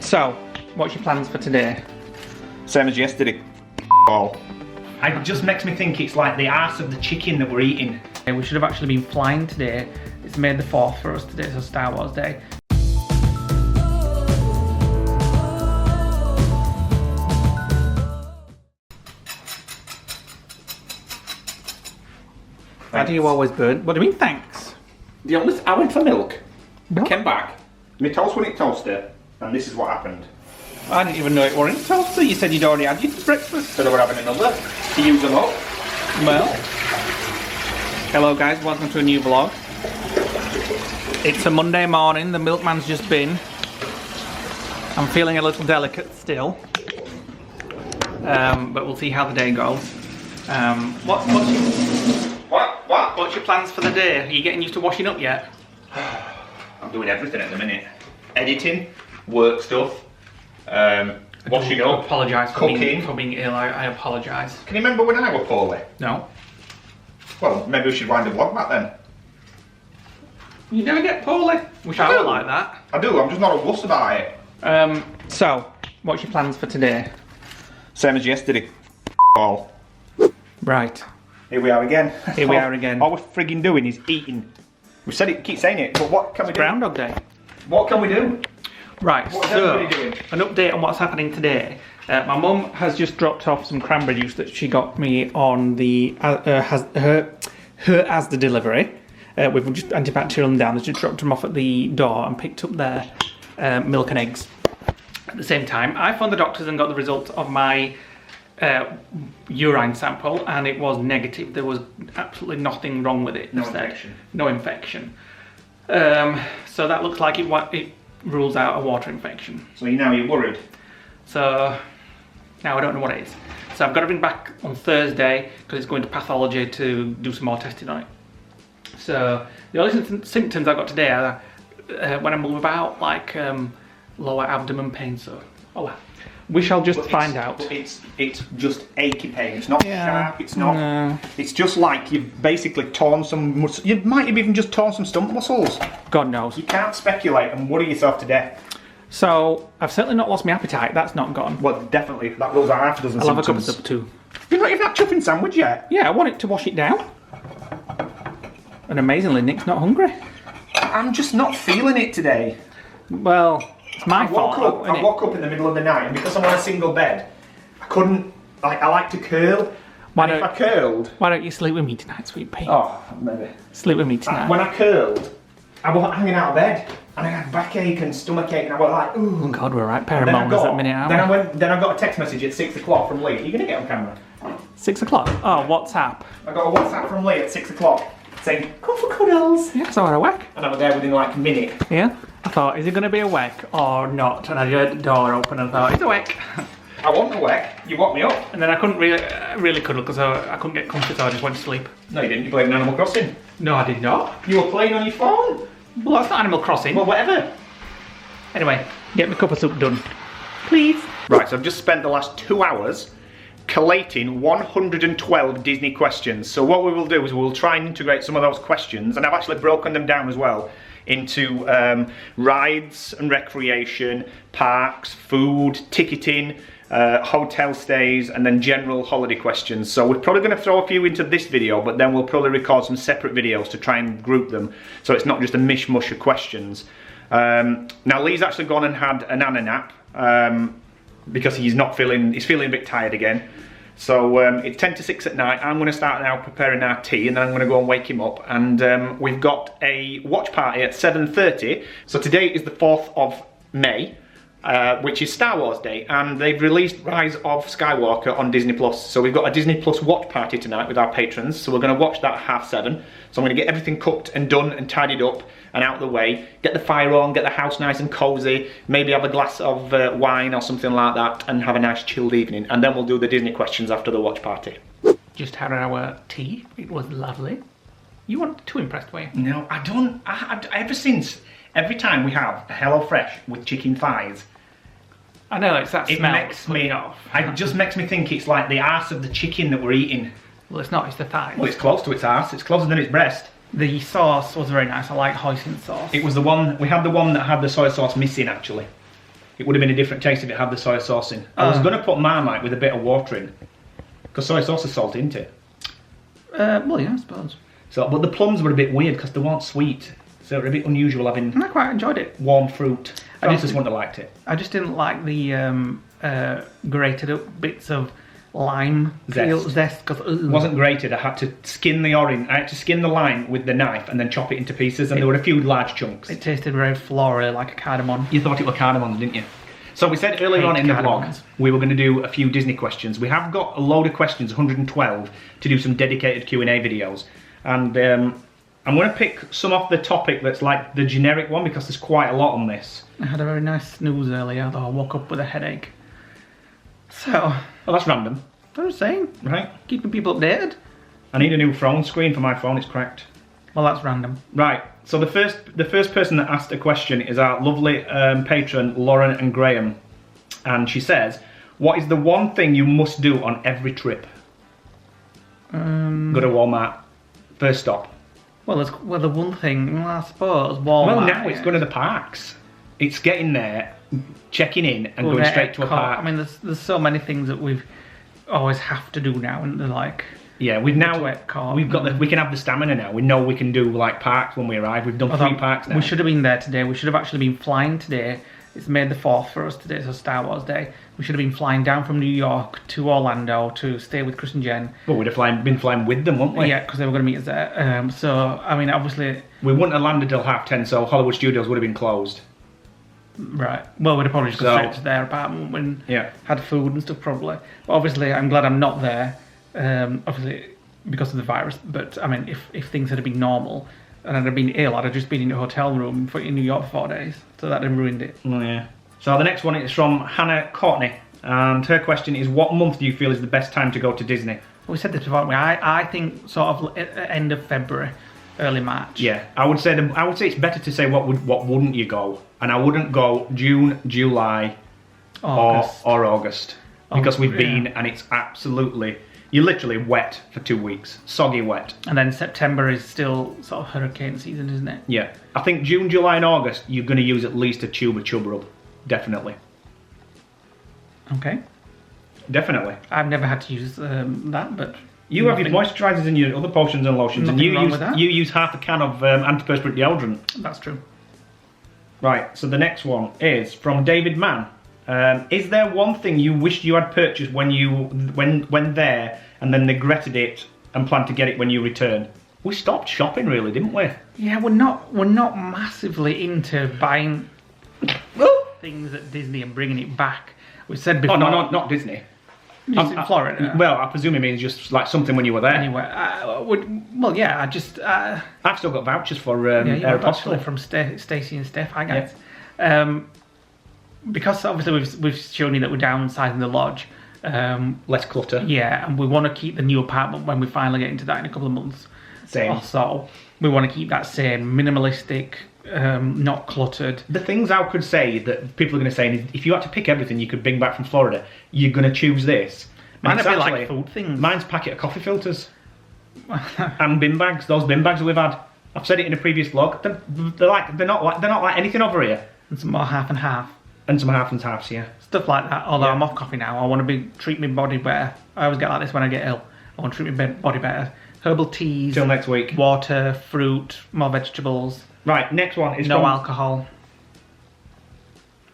So, what's your plans for today? Same as yesterday. It just makes me think it's like the arse of the chicken that we're eating. We should have actually been flying today. It's May the 4th for us today, so Star Wars Day. Why do you always burn? What do you mean, thanks? I went for milk. What? I came back. My toast went in toaster, and this is what happened. I didn't even know it were in toaster. You said you'd already had your breakfast. So they were having another to use them up. Well, hello guys, welcome to a new vlog. It's a Monday morning, the milkman's just been. I'm feeling a little delicate still. But we'll see how the day goes. What's your plans for the day? Are you getting used to washing up yet? I'm doing everything at the minute. Editing, work stuff, washing up, Apologise for cooking. being ill. I apologise. Can you remember when I was poorly? No. Well, maybe we should wind the vlog back then. You never get poorly. Wish I were like that. I do, I'm just not a wuss about it. So, what's your plans for today? Same as yesterday. Right. Here we are again. Here we are again. All we're frigging doing is eating. We said it, keep saying it, but what can we do? Groundhog Day. What can we do? Right, What's so everybody doing? an update on what's happening today. My mum has just dropped off some cranberry juice that she got me on the her Asda delivery. We've just antibacterial them down. They just dropped them off at the door and picked up their milk and eggs. At the same time, I phoned the doctors and got the result of my urine sample, and it was negative. There was absolutely nothing wrong with it. No infection. No infection. So that looks like it rules out a water infection. So you're worried? So now I don't know what it is. So I've got to bring back on Thursday because it's going to pathology to do some more testing on it. So the only symptoms I got today are when I move about, like lower abdomen pain. So we shall just find out. But it's just achy pain. It's not sharp. It's not. No. It's just like you've basically torn some. You might have even just torn some stomach muscles. God knows. You can't speculate and worry yourself to death. So I've certainly not lost my appetite. That's not gone. Well, definitely. That rules out half a dozen I'll have a cup symptoms. of soup too. You've not even had chuffing sandwich yet. Yeah, I want it to wash it down. And amazingly, Nick's not hungry. I'm just not feeling it today. Well, it's my fault. I woke up in the middle of the night, and because I'm on a single bed, I couldn't. I like to curl. If I curled. Why don't you sleep with me tonight, sweet pea? Oh, maybe. Sleep with me tonight. When I curled, I wasn't hanging out of bed, and I had backache and stomachache, and I was like, ooh. Oh God, we're right pair of moments at minute, aren't we? Then I got a text message at 6 o'clock from Lee. Are you gonna get on camera? 6 o'clock? Oh, WhatsApp. I got a WhatsApp from Lee at 6 o'clock saying, "Come for cuddles." Yeah, so I whack. And I was there within like a minute. Yeah. I thought, is it going to be a whack or not? And I heard the door open and I thought, it's a whack. I want a whack. You woke me up. And then I couldn't really cuddle because I couldn't get comfy, so I just went to sleep. No, you didn't. You played an Animal Crossing. No, I did not. You were playing on your phone. Well, that's not Animal Crossing. Well, whatever. Anyway, get my cup of soup done. Please. Right, so I've just spent the last 2 hours collating 112 Disney questions. So what we will do is we'll try and integrate some of those questions, and I've actually broken them down as well into rides and recreation, parks, food, ticketing, hotel stays, and then general holiday questions. So we're probably going to throw a few into this video, but then we'll probably record some separate videos to try and group them, so it's not just a mishmash of questions. Now Lee's actually gone and had a nana nap because he's feeling a bit tired again. So it's 10 to 6 at night. I'm going to start now preparing our tea, and then I'm going to go and wake him up. And we've got a watch party at 7:30. So today is the 4th of May, which is Star Wars Day, and they've released Rise of Skywalker on Disney Plus. So we've got a Disney Plus watch party tonight with our patrons. So we're going to watch that at 7:30. So I'm going to get everything cooked and done and tidied up and out of the way, get the fire on, get the house nice and cozy, maybe have a glass of wine or something like that, and have a nice chilled evening. And then we'll do the Disney questions after the watch party. Just had our tea. It was lovely. You weren't too impressed, were you? No, I don't. Every time we have a HelloFresh with chicken thighs, I know, it's that smell. It makes me off. It just makes me think it's like the arse of the chicken that we're eating. Well, it's not, it's the thighs. Well, it's close to its arse. It's closer than its breast. The sauce was very nice. I like hoisin sauce. It was the one, we had the one that had the soy sauce missing, actually. it would have been a different taste if it had the soy sauce in. I was going to put Marmite with a bit of water in, because soy sauce is salty, isn't it? Well, yeah, I suppose. So, but the plums were a bit weird because they weren't sweet, so they were a bit unusual having. I quite enjoyed it. Warm fruit. Francis wouldn't have liked it. I just didn't like the grated up bits of lime zest because it wasn't grated. I had to skin the orange. I had to skin the lime with the knife and then chop it into pieces, and there were a few large chunks. It tasted very floral, like a cardamom. You thought it were cardamom, didn't you? So we said earlier on in the vlog we were going to do a few Disney questions. We have got a load of questions, 112, to do some dedicated Q&A videos, and I'm going to pick some off the topic that's like the generic one because there's quite a lot on this. I had a very nice snooze earlier, though I woke up with a headache. So... Well, that's random. I was saying. Right. Keeping people updated. I need a new phone screen for my phone, it's cracked. Well, that's random. Right, so the first person that asked a question is our lovely patron, Lauren and Graham. And she says, what is the one thing you must do on every trip? Go to Walmart. First stop. Well, the one thing, I suppose, Walmart. Well, now it's going to the parks. It's getting there, checking in, and going straight to a park. I mean, there's so many things that we've always have to do now, and they're like... Yeah, we can have the stamina now. We know we can do like parks when we arrive. We've done 3 parks now. We should have been there today. We should have actually been flying today. It's May the 4th for us today, so Star Wars Day. We should have been flying down from New York to Orlando to stay with Chris and Jen. Well, we'd have been flying with them, wouldn't we? Yeah, because they were going to meet us there. So, I mean, obviously... We wouldn't have landed till 10:30, so Hollywood Studios would have been closed. Right. Well, we'd have probably just gone straight to their apartment and had food and stuff, probably. But obviously, I'm glad I'm not there. Obviously, because of the virus. But, I mean, if things had been normal and I'd have been ill, I'd have just been in a hotel room in New York for 4 days. So that had ruined it. Oh, yeah. So the next one is from Hannah Courtney. And her question is, what month do you feel is the best time to go to Disney? Well, we said this before, I think sort of end of February, early March. Yeah, I would say it's better to say what wouldn't you go, and I wouldn't go June, July, August. or August because we've been and it's absolutely, you're literally wet for 2 weeks, soggy wet. And then September is still sort of hurricane season, isn't it? Yeah, I think June, July, and August you're going to use at least a tube of Chub Rub, definitely. Okay. Definitely. I've never had to use that, but... You have your moisturisers and your other potions and lotions, and you use half a can of antiperspirant deodorant. That's true. Right, so the next one is from David Mann. Is there one thing you wished you had purchased when there and then regretted it and planned to get it when you return? We stopped shopping really, didn't we? Yeah, we're not to into buying things at Disney and bringing it back. We said before. Oh no, not Disney. Just in Florida. Well, I presume it means just like something when you were there. Anyway, well, yeah, I've still got vouchers for Aeropostale from Stacey and Steph. Hi guys. Yeah. Because obviously we've shown you that we're downsizing the lodge. Less clutter. Yeah, and we want to keep the new apartment when we finally get into that in a couple of months. Same. Or so. We want to keep that same, minimalistic, not cluttered. The things I could say that people are going to say is, if you had to pick everything you could bring back from Florida, you're going to choose this. Mine'd be like food things. Mine's a packet of coffee filters. And bin bags. Those bin bags that we've had. I've said it in a previous vlog. They're not like anything over here. And some more half and half. And some half and halves, yeah. Stuff like that. Although I'm off coffee now, I want to treat my body better. I always get like this when I get ill. I want to treat my body better. Herbal teas. Till next week. Water, fruit, more vegetables. Right, next one is no alcohol.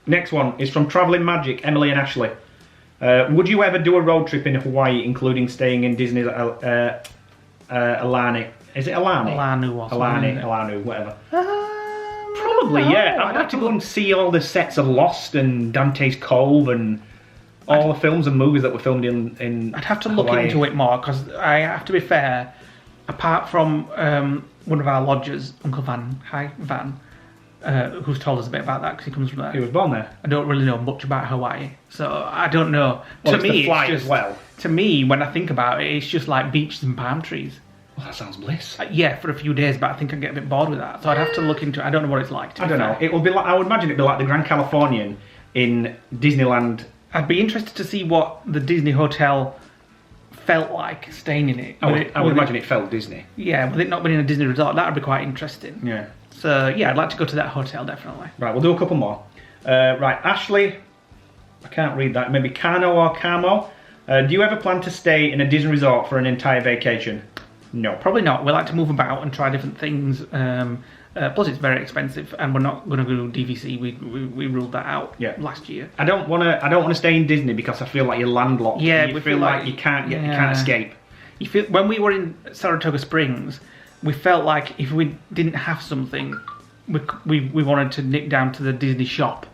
Next one is from Travelling Magic, Emily and Ashley. Would you ever do a road trip in Hawaii, including staying in Disney's Alani? Is it Alani? Alanu or something. Alanu, whatever. Probably, yeah. I'd like to go and see all the sets of Lost and Dante's Cove and all the films and movies that were filmed in I'd have to look into it more, because I have to be fair, apart from one of our lodgers, Uncle Van, hi Van, who's told us a bit about that because he comes from there. He was born there. I don't really know much about Hawaii, so I don't know. Well, to me, it's just, as well. To me, when I think about it, it's just like beaches and palm trees. Well, that sounds bliss. Yeah, for a few days, but I think I'd get a bit bored with that. So I'd have to look into it. I don't know what it's like. I don't know. It will be like, I would imagine it'd be like the Grand Californian in Disneyland. I'd be interested to see what the Disney hotel felt like staying in it. I would imagine it felt Disney. Yeah, with it not being in a Disney resort, that would be quite interesting. Yeah. So yeah, I'd like to go to that hotel, definitely. Right, we'll do a couple more. Right, Ashley, I can't read that, maybe Kano or Camo. Do you ever plan to stay in a Disney resort for an entire vacation? No. Probably not. We like to move about and try different things. Plus, it's very expensive, and we're not going to go DVC. We ruled that out last year. I don't want to stay in Disney because I feel like you're landlocked. Yeah, you feel like you can't escape. You feel when we were in Saratoga Springs, we felt like if we didn't have something, we wanted to nip down to the Disney shop.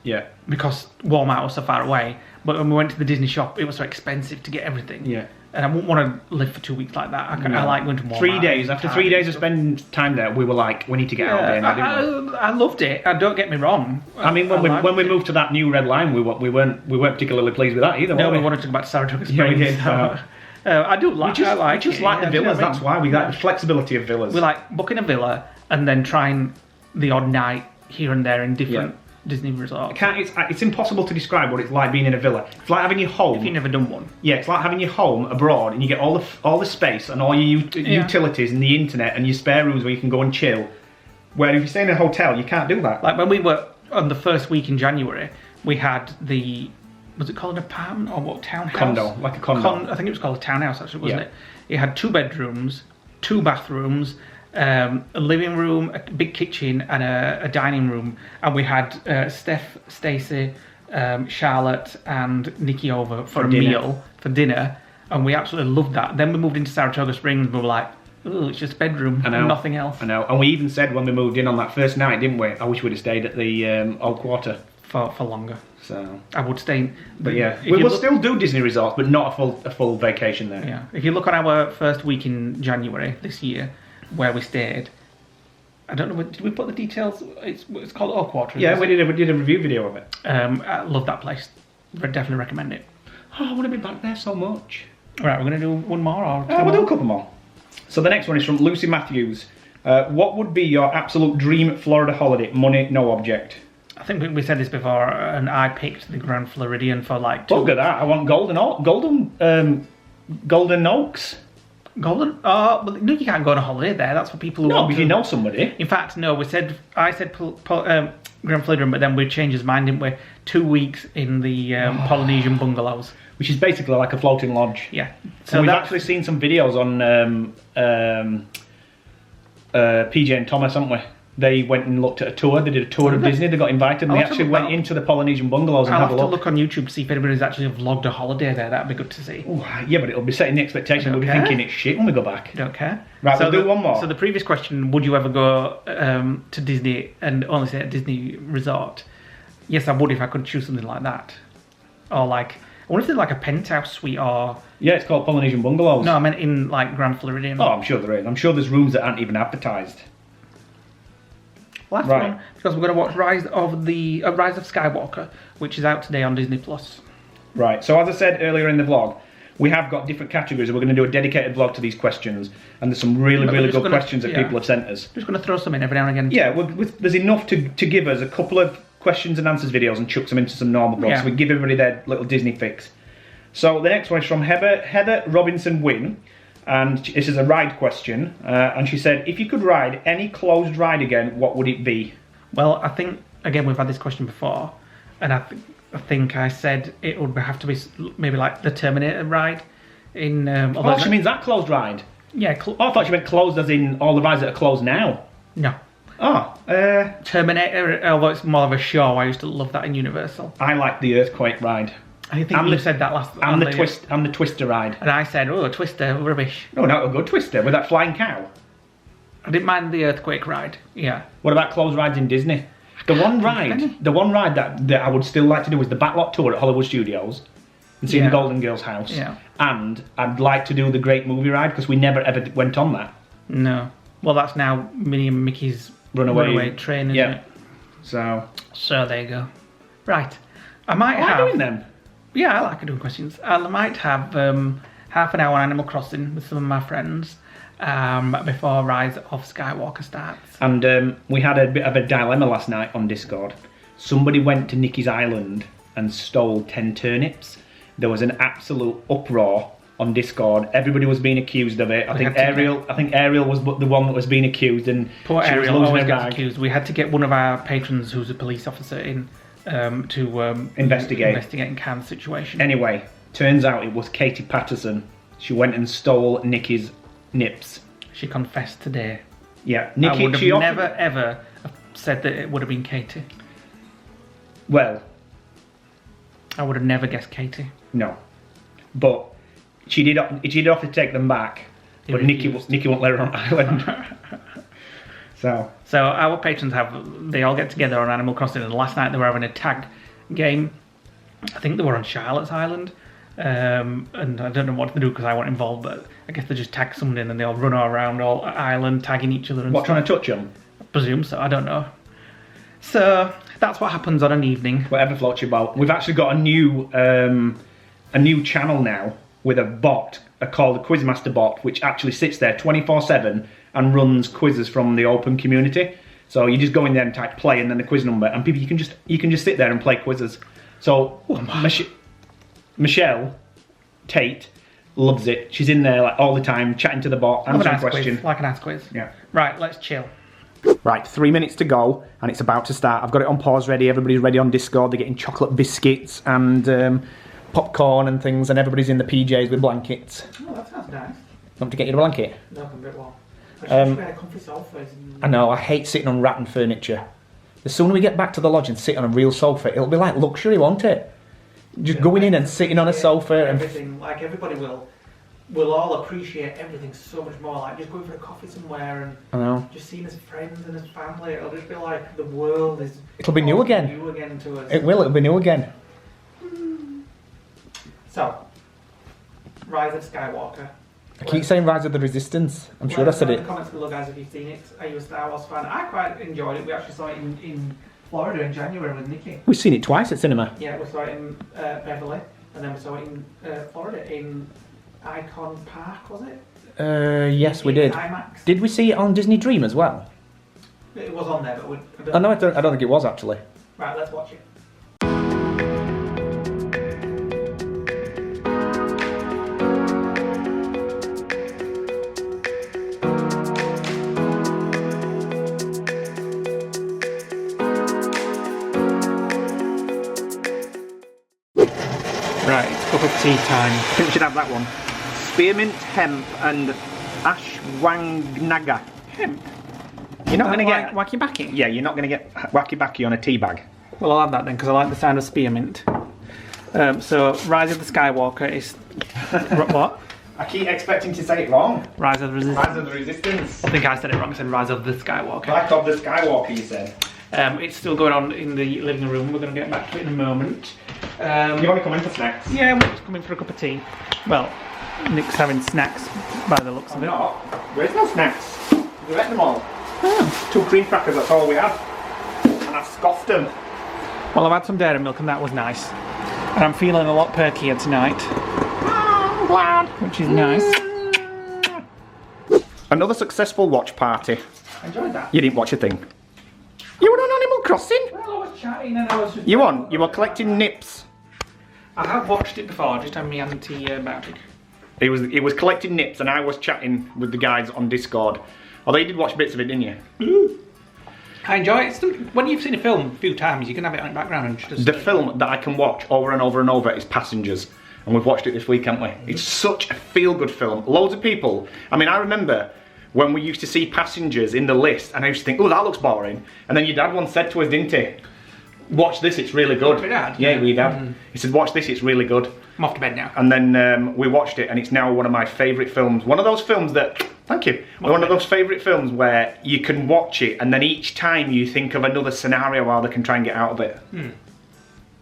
Yeah. Because Walmart was so far away. But when we went to the Disney shop, it was so expensive to get everything. Yeah. And I wouldn't want to live for 2 weeks like that. I like going to Walmart. 3 days. After 3 days of spending time there, we were like, we need to get out there. I loved it. Don't get me wrong. I mean, when we moved to that new red line, we weren't particularly pleased with that either. No, we wanted to go back to Saratoga Springs. Yeah, we did. I do like. We just like the villas. That's why we like the flexibility of villas. We like booking a villa and then trying the odd night here and there in different Disney resorts. It's impossible to describe what it's like being in a villa. It's like having your home. If you've never done one. Yeah, it's like having your home abroad, and you get all the space and all your utilities and the internet and your spare rooms where you can go and chill. Where if you stay in a hotel, you can't do that. Like when we were on the first week in January, we had was it called an apartment or what, townhouse? Condo, like a condo. I think it was called a townhouse actually, wasn't it? It had 2 bedrooms, 2 bathrooms, a living room, a big kitchen, and a dining room. And we had Steph, Stacey, Charlotte, and Nikki over for dinner, and we absolutely loved that. Then we moved into Saratoga Springs, and we were like, "Oh, it's just a bedroom, and nothing else." I know, and we even said when we moved in on that first night, didn't we? I wish we'd have stayed at the Old Quarter for longer. So I would stay. But yeah, we will still do Disney resorts, but not a full vacation there. Yeah, if you look at our first week in January this year, where we stayed, I don't know. Did we put the details? It's called Old Quarter. Yeah, we did a review video of it. I love that place. Would definitely recommend it. Oh, I want to be back there so much. All right, we're going to do one more, or we'll do a couple more. So the next one is from Lucy Matthews. What would be your absolute dream Florida holiday? Money, no object. I think we said this before, and I picked the Grand Floridian for like 2 Look at that! I want Golden Oaks. Golden? Oh, but no, you can't go on a holiday there. That's for people who want to. No, if you know somebody. In fact, no. I said Grand Floridian, but then we changed his mind, didn't we? 2 weeks in the Polynesian bungalows, which is basically like a floating lodge. Yeah. So we've actually seen some videos on PJ and Thomas, haven't we? They went and looked at a tour. They did a tour of Disney. They got invited, and they actually went into the Polynesian bungalows and had a look. I'll have to look on YouTube to see if anybody's actually vlogged a holiday there. That'd be good to see. Ooh, yeah, but it'll be setting the expectation. We'll be thinking it's shit when we go back. Don't care. Right, so we'll do one more. So the previous question: would you ever go to Disney and only stay at Disney Resort? Yes, I would if I could choose something like that, or like. I wonder if there's like a penthouse suite or... Yeah, it's called Polynesian Bungalows. No, I meant in like Grand Floridian. Oh, I'm sure there is. I'm sure there's rooms that aren't even advertised. Last one, because we're going to watch Rise of Skywalker, which is out today on Disney+. Right, so as I said earlier in the vlog, we have got different categories, and we're going to do a dedicated vlog to these questions, and there's some really good questions that people have sent us. Just going to throw some in every now and again. Yeah, there's enough to give us a couple of questions and answers videos and chuck them into some normal vlogs, so we give everybody their little Disney fix. So the next one is from Heather Robinson Wynn, and this is a ride question, and she said, if you could ride any closed ride again, what would it be? Well, I think, again, we've had this question before, and I think I said it would have to be maybe like the Terminator ride in... she means that closed ride? Yeah. I thought she meant closed as in all the rides that are closed now. No. Oh, Terminator, although it's more of a show, I used to love that in Universal. I like the Earthquake ride. I think you said that last... And the Twister ride. And I said, oh, a Twister, rubbish. No, not a good Twister, with that flying cow. I didn't mind the Earthquake ride, yeah. What about closed rides in Disney? The one ride that I would still like to do is the backlot tour at Hollywood Studios and see the Golden Girls house. Yeah. And I'd like to do the Great Movie Ride, because we never ever went on that. No. Well, that's now Minnie and Mickey's runaway train, isn't it? So there you go. Right. I might have... I like doing them. Yeah, I like doing questions. I might have half an hour on Animal Crossing with some of my friends before Rise of Skywalker starts. And we had a bit of a dilemma last night on Discord. Somebody went to Nicky's Island and stole 10 turnips. There was an absolute uproar on Discord. Everybody was being accused of it. I think Ariel was the one that was being accused, and poor she Ariel was always losing her gets rag. accused. We had to get one of our patrons who's a police officer in to investigate and can the situation. Anyway, turns out it was Katie Patterson. She went and stole Nikki's nips. She confessed today. Yeah, Nikki. I would have never ever said that it would have been Katie. Well, I would have never guessed Katie. no, but she did have to take them back. But Nikki won't let her on island. So our patrons they all get together on Animal Crossing, and last night they were having a tag game. I think they were on Charlotte's Island, and I don't know what to do because I wasn't involved, but I guess they just tag someone in and they all run around all island tagging each other. And what, trying to touch them? I presume so. I don't know. So that's what happens on an evening. Whatever floats your boat. We've actually got a new channel now with a bot called the Quizmaster bot, which actually sits there 24/7 and runs quizzes from the open community. So you just go in there and type play and then the quiz number, and people you can just sit there and play quizzes. So Michelle Tate loves it. She's in there like all the time, chatting to the bot, answering questions. Like an ask quiz. Yeah. Right, let's chill. Right, 3 minutes to go, and it's about to start. I've got it on pause ready. Everybody's ready on Discord. They're getting chocolate biscuits and popcorn and things, and everybody's in the PJs with blankets. Oh, that sounds nice. Want to get you a blanket? No, I'm a bit warm. I comfy sofas. I know, I hate sitting on rattan furniture. The sooner we get back to the lodge and sit on a real sofa, it'll be like luxury, won't it? Just going in and sitting on a sofa and everything, like everybody will all appreciate everything so much more. Like just going for a coffee somewhere and I know. Just seeing as friends and as family, it'll just be like the world is. It'll be new again. New again to us. It'll be new again. So, Rise of Skywalker. I keep saying Rise of the Resistance. I'm sure I said it. In the comments below, guys, if you've seen it. Are you a Star Wars fan? I quite enjoyed it. We actually saw it in Florida in January with Nikki. We've seen it twice at cinema. Yeah, we saw it in Beverly, and then we saw it in Florida in Icon Park, was it? Yes, we did. IMAX. Did we see it on Disney Dream as well? It was on there, but I don't think it was actually. Right, let's watch it. Right, it's cup of tea time. I think we should have that one. Spearmint, hemp, and ashwagandha. Hemp? You're not going to get... Wacky Backy? Yeah, you're not going to get wacky backy on a tea bag. Well, I'll have that then, because I like the sound of spearmint. So, Rise of the Skywalker is... what? I keep expecting to say it wrong. Rise of the Resistance. Rise of the Resistance. I think I said it wrong. I said Rise of the Skywalker. Rise of the Skywalker, you said. It's still going on in the living room. We're going to get back to it in a moment. You want to come in for snacks? Yeah, we're just coming for a cup of tea. Well, Nick's having snacks by the looks of it. Not. Where's no snacks? We've ate them all. Oh. 2 cream crackers, that's all we had. And I scoffed them. Well, I've had some dairy milk and that was nice. And I'm feeling a lot perkier tonight. I'm glad. Which is nice. Another successful watch party. I enjoyed that. You didn't watch a thing. You were on Animal Crossing? Well, I was chatting and I was just... You were collecting nips. I have watched it before, just had me auntie about it. It was collecting nips and I was chatting with the guys on Discord. Although you did watch bits of it, didn't you? I enjoy it. When you've seen a film a few times, you can have it on the background and just... The film that I can watch over and over and over is Passengers. And we've watched it this week, haven't we? It's such a feel-good film. Loads of people... I mean, I remember when we used to see Passengers in the list and I used to think, oh, that looks boring. And then your dad once said to us, didn't he? Watch this, it's really good. My dad? Yeah, we dad. He said, watch this, it's really good. I'm off to bed now. And then we watched it and it's now one of my favourite films. One of those films that... Thank you. One of those favourite films where you can watch it and then each time you think of another scenario how they can try and get out of it.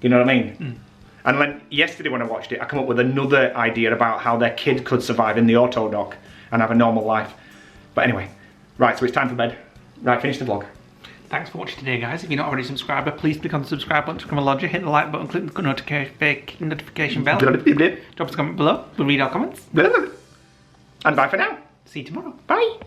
You know what I mean? And then yesterday when I watched it, I come up with another idea about how their kid could survive in the auto dock and have a normal life. But anyway, right, so it's time for bed. Right, finish the vlog. Thanks for watching today, guys. If you're not already a subscriber, please click on the subscribe button to become a lodger, hit the like button, click the notification bell. Drop us a comment below, we'll read our comments. And bye for now. See you tomorrow. Bye.